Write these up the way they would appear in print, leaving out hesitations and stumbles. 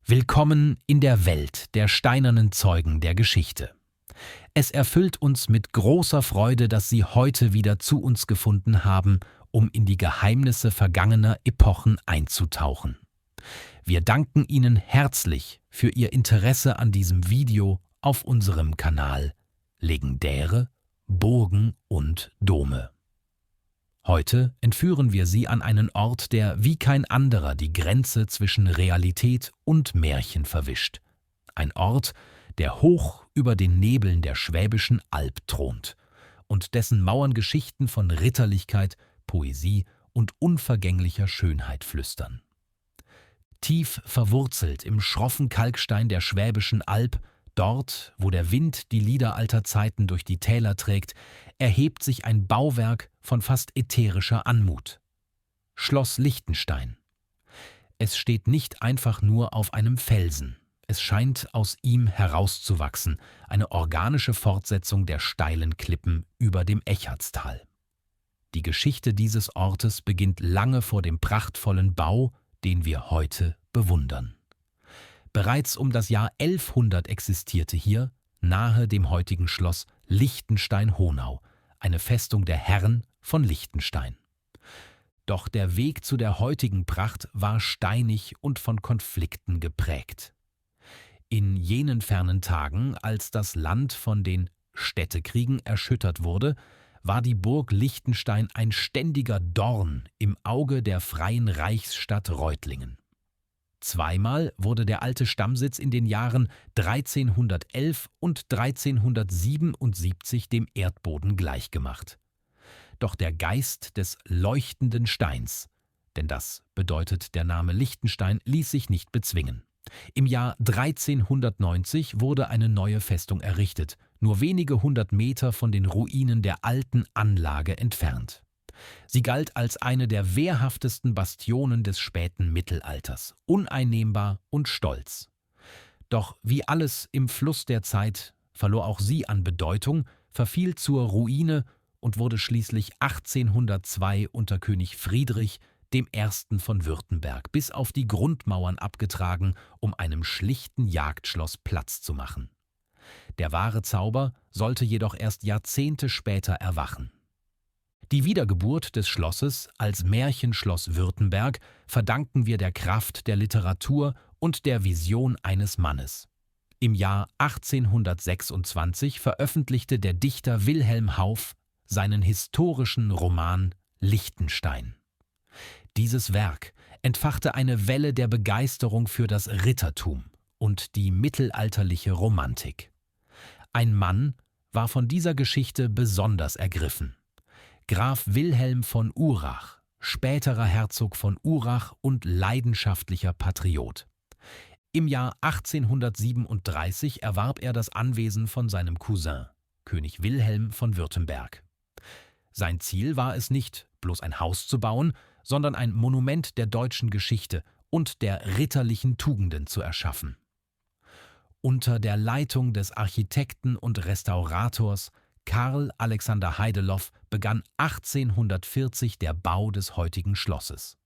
Willkommen in der Welt der steinernen Zeugen der Geschichte. Es erfüllt uns mit großer Freude, dass Sie heute wieder zu uns gefunden haben, um in die Geheimnisse vergangener Epochen einzutauchen. Wir danken Ihnen herzlich für Ihr Interesse an diesem Video auf unserem Kanal Legendäre Burgen und Dome. Heute entführen wir Sie an einen Ort, der wie kein anderer die Grenze zwischen Realität und Märchen verwischt. Ein Ort, der hoch über den Nebeln der Schwäbischen Alb thront und dessen Mauern Geschichten von Ritterlichkeit, Poesie und unvergänglicher Schönheit flüstern. Tief verwurzelt im schroffen Kalkstein der Schwäbischen Alb, dort, wo der Wind die Lieder alter Zeiten durch die Täler trägt, erhebt sich ein Bauwerk von fast ätherischer Anmut. Schloss Liechtenstein. Es steht nicht einfach nur auf einem Felsen. Es scheint aus ihm herauszuwachsen, eine organische Fortsetzung der steilen Klippen über dem Echartstal. Die Geschichte dieses Ortes beginnt lange vor dem prachtvollen Bau, den wir heute bewundern. Bereits um das Jahr 1100 existierte hier, nahe dem heutigen Schloss Liechtenstein-Honau, eine Festung der Herren von Liechtenstein. Doch der Weg zu der heutigen Pracht war steinig und von Konflikten geprägt. In jenen fernen Tagen, als das Land von den Städtekriegen erschüttert wurde, war die Burg Liechtenstein ein ständiger Dorn im Auge der freien Reichsstadt Reutlingen. Zweimal wurde der alte Stammsitz in den Jahren 1311 und 1377 dem Erdboden gleichgemacht. Doch der Geist des leuchtenden Steins, denn das bedeutet der Name Liechtenstein, ließ sich nicht bezwingen. Im Jahr 1390 wurde eine neue Festung errichtet, nur wenige hundert Meter von den Ruinen der alten Anlage entfernt. Sie galt als eine der wehrhaftesten Bastionen des späten Mittelalters, uneinnehmbar und stolz. Doch wie alles im Fluss der Zeit verlor auch sie an Bedeutung, verfiel zur Ruine und wurde schließlich 1802 unter König Friedrich I. von Württemberg bis auf die Grundmauern abgetragen, um einem schlichten Jagdschloss Platz zu machen. Der wahre Zauber sollte jedoch erst Jahrzehnte später erwachen. Die Wiedergeburt des Schlosses als Märchenschloss Württemberg verdanken wir der Kraft der Literatur und der Vision eines Mannes. Im Jahr 1826 veröffentlichte der Dichter Wilhelm Hauff seinen historischen Roman Liechtenstein. Dieses Werk entfachte eine Welle der Begeisterung für das Rittertum und die mittelalterliche Romantik. Ein Mann war von dieser Geschichte besonders ergriffen. Graf Wilhelm von Urach, späterer Herzog von Urach und leidenschaftlicher Patriot. Im Jahr 1837 erwarb er das Anwesen von seinem Cousin, König Wilhelm von Württemberg. Sein Ziel war es nicht, bloß ein Haus zu bauen, sondern ein Monument der deutschen Geschichte und der ritterlichen Tugenden zu erschaffen. Unter der Leitung des Architekten und Restaurators Karl Alexander Heideloff begann 1840 der Bau des heutigen Schlosses.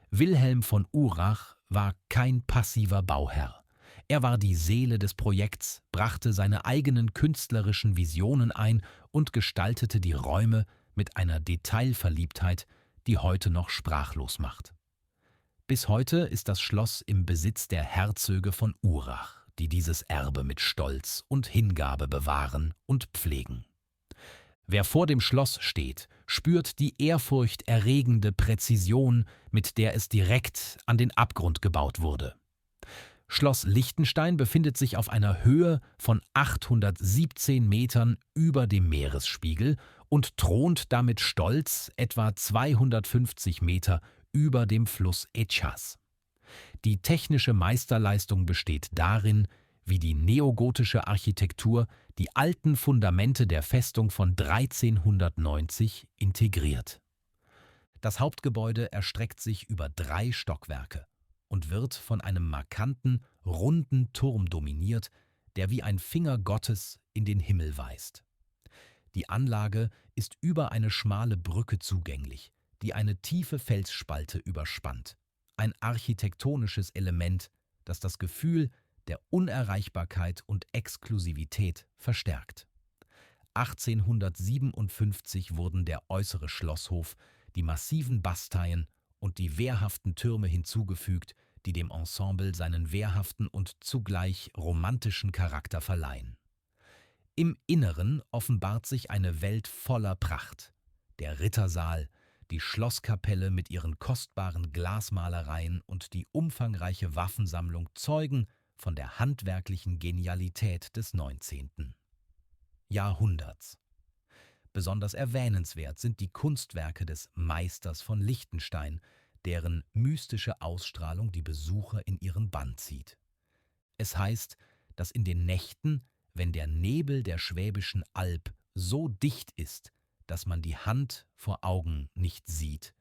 Wilhelm von Urach war kein passiver Bauherr. Er war die Seele des Projekts, brachte seine eigenen künstlerischen Visionen ein und gestaltete die Räume mit einer Detailverliebtheit, die heute noch sprachlos macht. Bis heute ist das Schloss im Besitz der Herzöge von Urach, die dieses Erbe mit Stolz und Hingabe bewahren und pflegen. Wer vor dem Schloss steht, spürt die ehrfurchterregende Präzision, mit der es direkt an den Abgrund gebaut wurde. Schloss Liechtenstein befindet sich auf einer Höhe von 817 Metern über dem Meeresspiegel und thront damit stolz etwa 250 Meter über dem Fluss Etschas. Die technische Meisterleistung besteht darin, wie die neogotische Architektur die alten Fundamente der Festung von 1390 integriert. Das Hauptgebäude erstreckt sich über 3 Stockwerke und wird von einem markanten, runden Turm dominiert, der wie ein Finger Gottes in den Himmel weist. Die Anlage ist über eine schmale Brücke zugänglich, die eine tiefe Felsspalte überspannt. Ein architektonisches Element, das das Gefühl der Unerreichbarkeit und Exklusivität verstärkt. 1857 wurden der äußere Schlosshof, die massiven Basteien und die wehrhaften Türme hinzugefügt, die dem Ensemble seinen wehrhaften und zugleich romantischen Charakter verleihen. Im Inneren offenbart sich eine Welt voller Pracht. Der Rittersaal, die Schlosskapelle mit ihren kostbaren Glasmalereien und die umfangreiche Waffensammlung zeugen von der handwerklichen Genialität des 19. Jahrhunderts. Besonders erwähnenswert sind die Kunstwerke des Meisters von Liechtenstein, deren mystische Ausstrahlung die Besucher in ihren Bann zieht. Es heißt, dass in den Nächten, wenn der Nebel der Schwäbischen Alb so dicht ist, dass man die Hand vor Augen nicht sieht,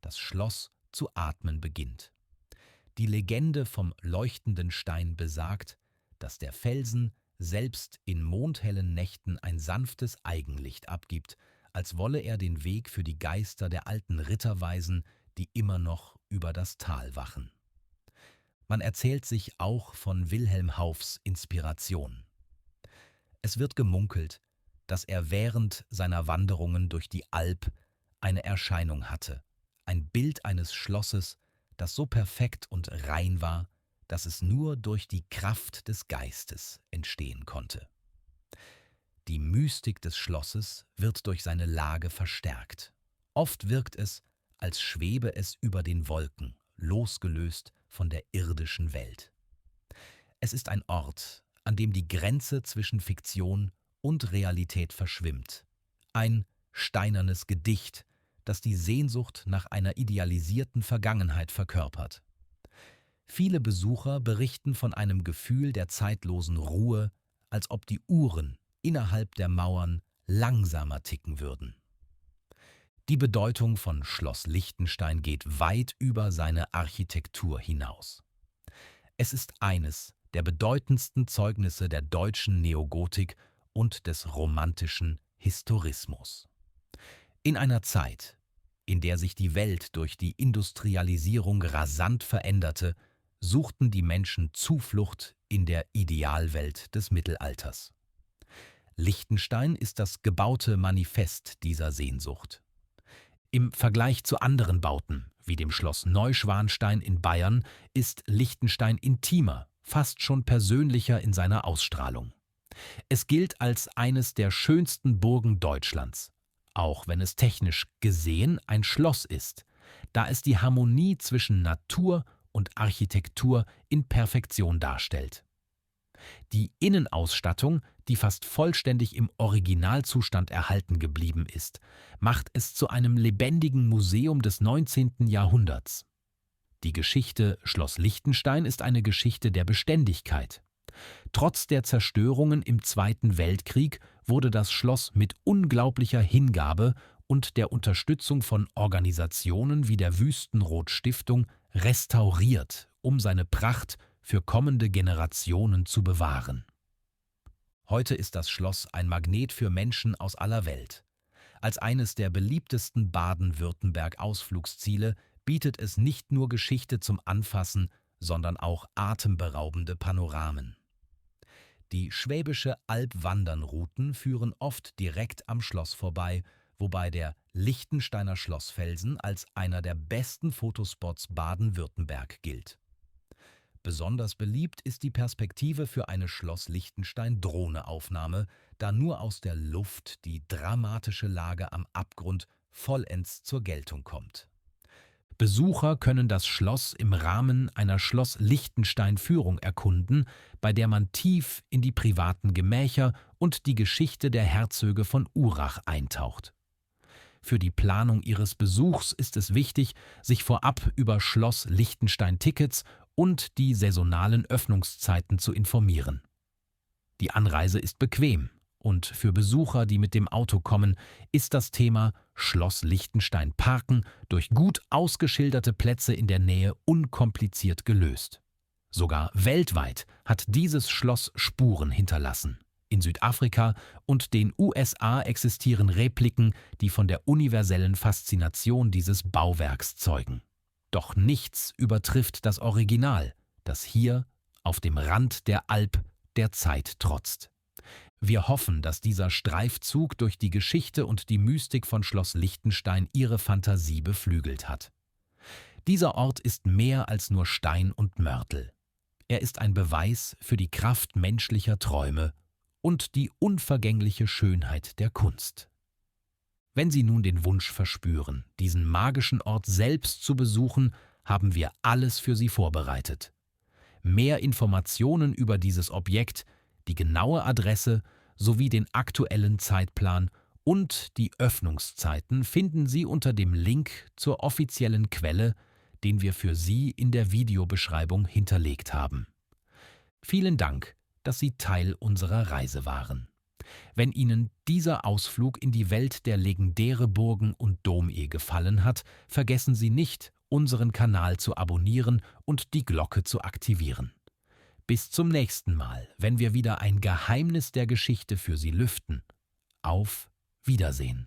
das Schloss zu atmen beginnt. Die Legende vom leuchtenden Stein besagt, dass der Felsen selbst in mondhellen Nächten ein sanftes Eigenlicht abgibt, als wolle er den Weg für die Geister der alten Ritter weisen, die immer noch über das Tal wachen. Man erzählt sich auch von Wilhelm Hauffs Inspiration. Es wird gemunkelt, dass er während seiner Wanderungen durch die Alb eine Erscheinung hatte, ein Bild eines Schlosses, das so perfekt und rein war, dass es nur durch die Kraft des Geistes entstehen konnte. Die Mystik des Schlosses wird durch seine Lage verstärkt. Oft wirkt es, als schwebe es über den Wolken, losgelöst von der irdischen Welt. Es ist ein Ort, an dem die Grenze zwischen Fiktion und Realität verschwimmt. Ein steinernes Gedicht, das die Sehnsucht nach einer idealisierten Vergangenheit verkörpert. Viele Besucher berichten von einem Gefühl der zeitlosen Ruhe, als ob die Uhren innerhalb der Mauern langsamer ticken würden. Die Bedeutung von Schloss Liechtenstein geht weit über seine Architektur hinaus. Es ist eines der bedeutendsten Zeugnisse der deutschen Neogotik und des romantischen Historismus. In einer Zeit, in der sich die Welt durch die Industrialisierung rasant veränderte, suchten die Menschen Zuflucht in der Idealwelt des Mittelalters. Liechtenstein ist das gebaute Manifest dieser Sehnsucht. Im Vergleich zu anderen Bauten, wie dem Schloss Neuschwanstein in Bayern, ist Liechtenstein intimer, fast schon persönlicher in seiner Ausstrahlung. Es gilt als eines der schönsten Burgen Deutschlands, auch wenn es technisch gesehen ein Schloss ist, da es die Harmonie zwischen Natur und Architektur in Perfektion darstellt. Die Innenausstattung, die fast vollständig im Originalzustand erhalten geblieben ist, macht es zu einem lebendigen Museum des 19. Jahrhunderts. Die Geschichte Schloss Liechtenstein ist eine Geschichte der Beständigkeit. Trotz der Zerstörungen im Zweiten Weltkrieg wurde das Schloss mit unglaublicher Hingabe und der Unterstützung von Organisationen wie der Wüstenrot-Stiftung restauriert, um seine Pracht für kommende Generationen zu bewahren. Heute ist das Schloss ein Magnet für Menschen aus aller Welt. Als eines der beliebtesten Baden-Württemberg-Ausflugsziele bietet es nicht nur Geschichte zum Anfassen, sondern auch atemberaubende Panoramen. Die Schwäbische Alb-Wandernrouten führen oft direkt am Schloss vorbei, wobei der Liechtensteiner Schlossfelsen als einer der besten Fotospots Baden-Württemberg gilt. Besonders beliebt ist die Perspektive für eine Schloss Liechtenstein-Drohneaufnahme, da nur aus der Luft die dramatische Lage am Abgrund vollends zur Geltung kommt. Besucher können das Schloss im Rahmen einer Schloss-Liechtenstein-Führung erkunden, bei der man tief in die privaten Gemächer und die Geschichte der Herzöge von Urach eintaucht. Für die Planung Ihres Besuchs ist es wichtig, sich vorab über Schloss Liechtenstein-Tickets und die saisonalen Öffnungszeiten zu informieren. Die Anreise ist bequem und für Besucher, die mit dem Auto kommen, ist das Thema Schloss Liechtenstein Parken durch gut ausgeschilderte Plätze in der Nähe unkompliziert gelöst. Sogar weltweit hat dieses Schloss Spuren hinterlassen. In Südafrika und den USA existieren Repliken, die von der universellen Faszination dieses Bauwerks zeugen. Doch nichts übertrifft das Original, das hier auf dem Rand der Alp der Zeit trotzt. Wir hoffen, dass dieser Streifzug durch die Geschichte und die Mystik von Schloss Liechtenstein Ihre Fantasie beflügelt hat. Dieser Ort ist mehr als nur Stein und Mörtel. Er ist ein Beweis für die Kraft menschlicher Träume und die unvergängliche Schönheit der Kunst. Wenn Sie nun den Wunsch verspüren, diesen magischen Ort selbst zu besuchen, haben wir alles für Sie vorbereitet. Mehr Informationen über dieses Objekt, die genaue Adresse sowie den aktuellen Zeitplan und die Öffnungszeiten finden Sie unter dem Link zur offiziellen Quelle, den wir für Sie in der Videobeschreibung hinterlegt haben. Vielen Dank, dass Sie Teil unserer Reise waren. Wenn Ihnen dieser Ausflug in die Welt der legendären Burgen und Domeh gefallen hat, vergessen Sie nicht, unseren Kanal zu abonnieren und die Glocke zu aktivieren. Bis zum nächsten Mal, wenn wir wieder ein Geheimnis der Geschichte für Sie lüften. Auf Wiedersehen.